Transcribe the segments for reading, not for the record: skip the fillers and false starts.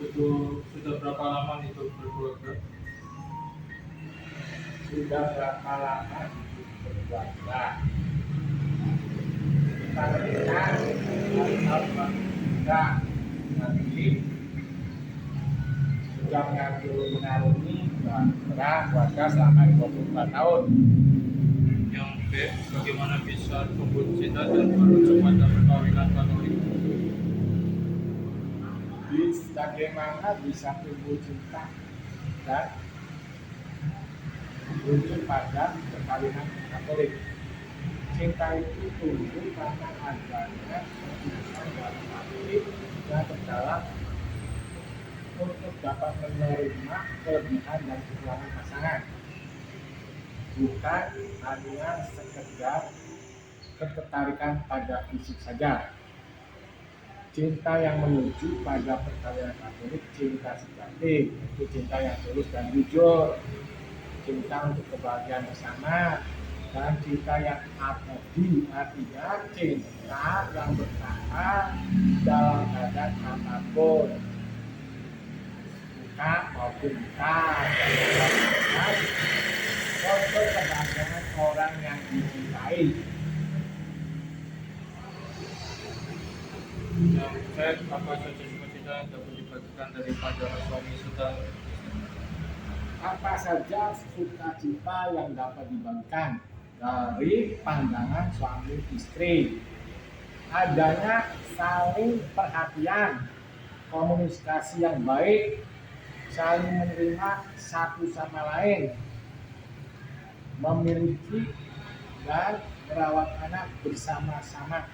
Itu sudah berapa lama itu berkeluarga? Sudah berapa lama hidup berkeluarga? Kita menikah dari tahun 2003, nanti sudah mengarungi keluarga selama 24 tahun. Yang B, bagaimana bisa tumbuh cinta dan merujuk pada perkawinan Katolik? Bagaimana bisa tumbuh cinta dan merujuk pada perkawinan Katolik? Cinta itu tumbuh karena adanya keputusan dalam hati yang terdalam untuk dapat menerima kelebihan dan kekurangan pasangan, bukan hanya sekedar ketertarikan pada fisik saja. Cinta yang menuju pada perkawinan Katolik cinta sejati, itu cinta yang tulus dan jujur, cinta untuk kebahagiaan bersama, dan cinta yang abadi, artinya cinta yang bertahan dalam keadaan apapun, buka maupun buka, untuk kebahagiaan orang yang dicintai. Yang C, apa saja sukacita yang dapat dibagikan dari pandangan suami serta Apa saja sukacita yang dapat dibagikan dari pandangan suami istri? Adanya saling perhatian, komunikasi yang baik, saling menerima satu sama lain, memiliki dan merawat anak bersama-sama.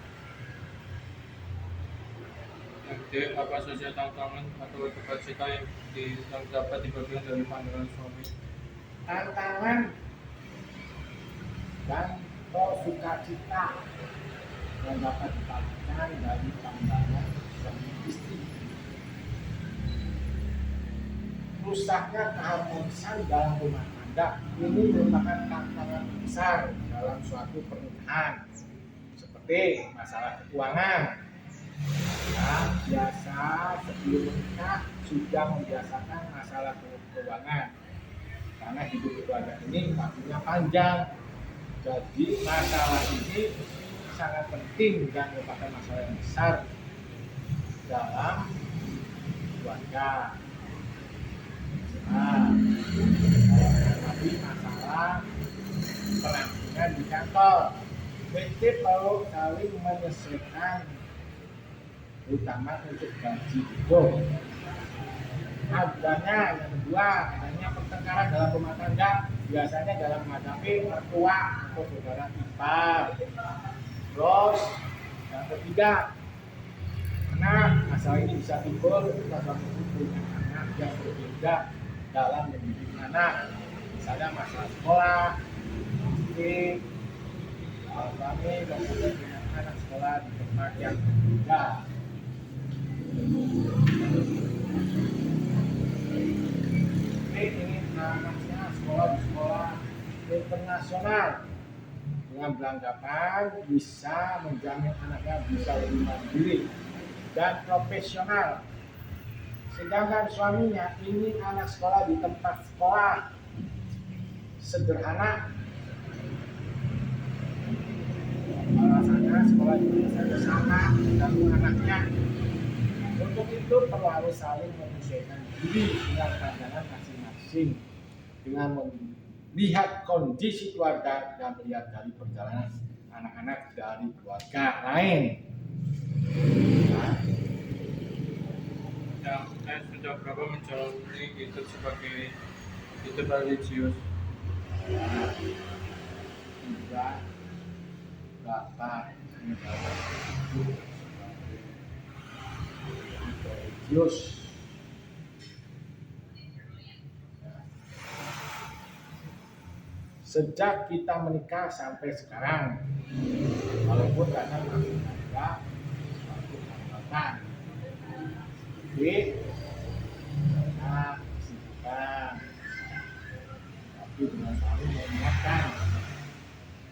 Yang D, apa saja tantangan atau sukacita yang dapat dibagikan dari pandangan suami? Tantangan dan sukacita yang dapat dibagikan dari pandangan suami istri. Rusaknya keharmonisan dalam rumah tangga ini merupakan tantangan besar dalam suatu pernikahan, seperti masalah keuangan. Nah, biasa sebelum menikah sudah membiasakan masalah keuangan, karena hidup keluarga ini waktunya panjang. Jadi masalah ini sangat penting dan merupakan masalah yang besar dalam keluarga. Nah, tapi masalah penampungan di kantor, PT perlu saling menyesuaikan, terutama untuk gaji hidup. Adanya yang kedua, adanya pertengkaran dalam rumah tangga, biasanya dalam menghadapi mertua atau saudara ipar. Terus yang ketiga, anak, masalah ini bisa timbul ketika suami ibu punya anak yang berbeda dalam mendidik anak, misalnya masalah sekolah, istri, suami dan dengan anak sekolah di tempat yang berbeda. Ini anaknya sekolah di sekolah internasional dengan beranggapan bisa menjamin anaknya bisa lebih mandiri dan profesional. Sedangkan suaminya ini anak sekolah di tempat sekolah sederhana, alasannya sekolah di mana sama dan anaknya. Untuk itu perlu harus saling menyesuaikan diri dengan pandangan masing-masing, dengan melihat kondisi keluarga dan melihat dari perjalanan anak-anak dari keluarga lain. Yang saya sudah berapa menjalani hidup sebagai hidup religius? Sudah berapa religius? Sejak kita menikah sampai sekarang, walaupun kadang masih ada suatu hambatan, tapi karena kesibukan, tapi dengan saling mengingatkan,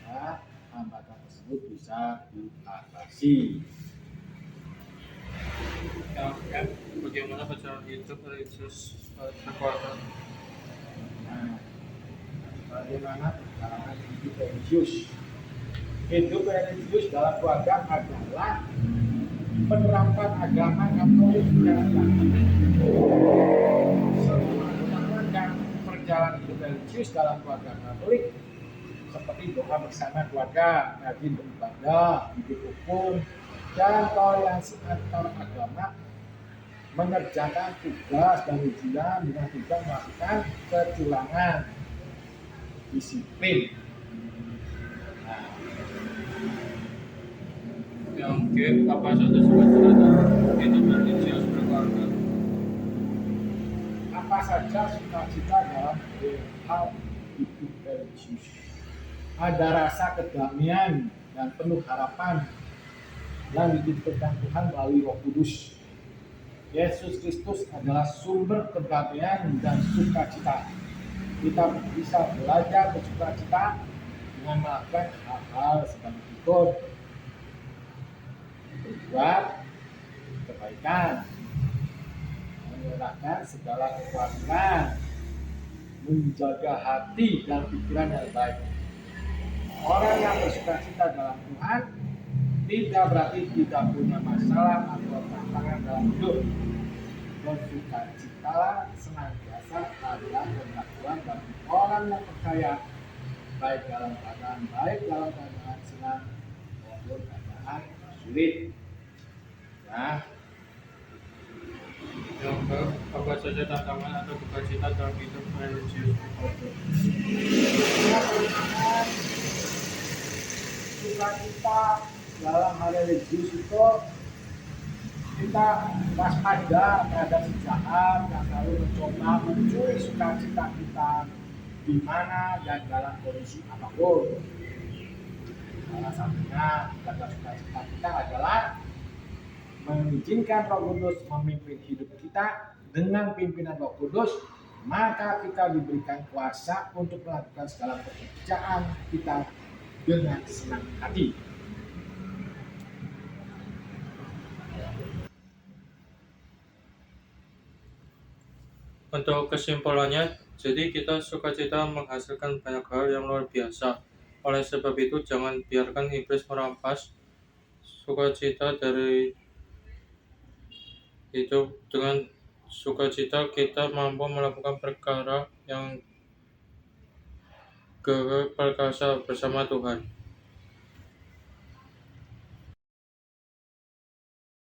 ya, hambatan tersebut bisa diatasi. Yang F, bagaimana pacaran hidup religius berkeluarga. Nah, bagaimana perjalanan hidup religius? Hidup religius dalam keluarga adalah penerapan agama Katolik secara praktis. Semua keluarga perjalanan hidup religius dalam keluarga Katolik seperti doa bersama keluarga, rajin beribadah, hidup hukum, dan toleransi antar agama, mengerjakan tugas dan ujian dengan tidak melakukan kecurangan, disiplin. Nah, Yang G, apa saja sukacita dalam hidup religius berkeluarga. apa saja sukacita dalam hal hidup religius? Ada rasa kedamaian dan penuh harapan yang dititipkan Tuhan melalui Roh Kudus. Yesus Kristus adalah sumber kedamaian dan sukacita. Kita bisa belajar bersukacita dengan melakukan hal-hal sebagai berikut: berbuat kebaikan, menyerahkan segala kekuatan, menjaga hati dan pikiran yang baik. Orang yang bersukacita dalam Tuhan tidak berarti tidak punya masalah atau tantangan dalam hidup. Bersukacitalah senantiasa adalah pengakuan bagi orang yang percaya, baik dalam keadaan senang maupun keadaan sulit. Ya, Yang K, apa saja tantangan atau sukacita dalam hidup religius berkeluarga. sukacita dalam hal religius itu kita waspada terhadap si jahat yang selalu mencoba mencuri sukacita kita di mana dan dalam kondisi apapun. Salah satunya jaga sukacita kita adalah mengizinkan Roh Kudus memimpin hidup kita. Dengan pimpinan Roh Kudus, maka kita diberikan kuasa untuk melakukan segala pekerjaan kita dengan senang hati. Untuk kesimpulannya, jadi kita sukacita menghasilkan banyak hal yang luar biasa. Oleh sebab itu, jangan biarkan iblis merampas sukacita dari hidup. Dengan sukacita kita mampu melakukan perkara yang perkasa bersama Tuhan.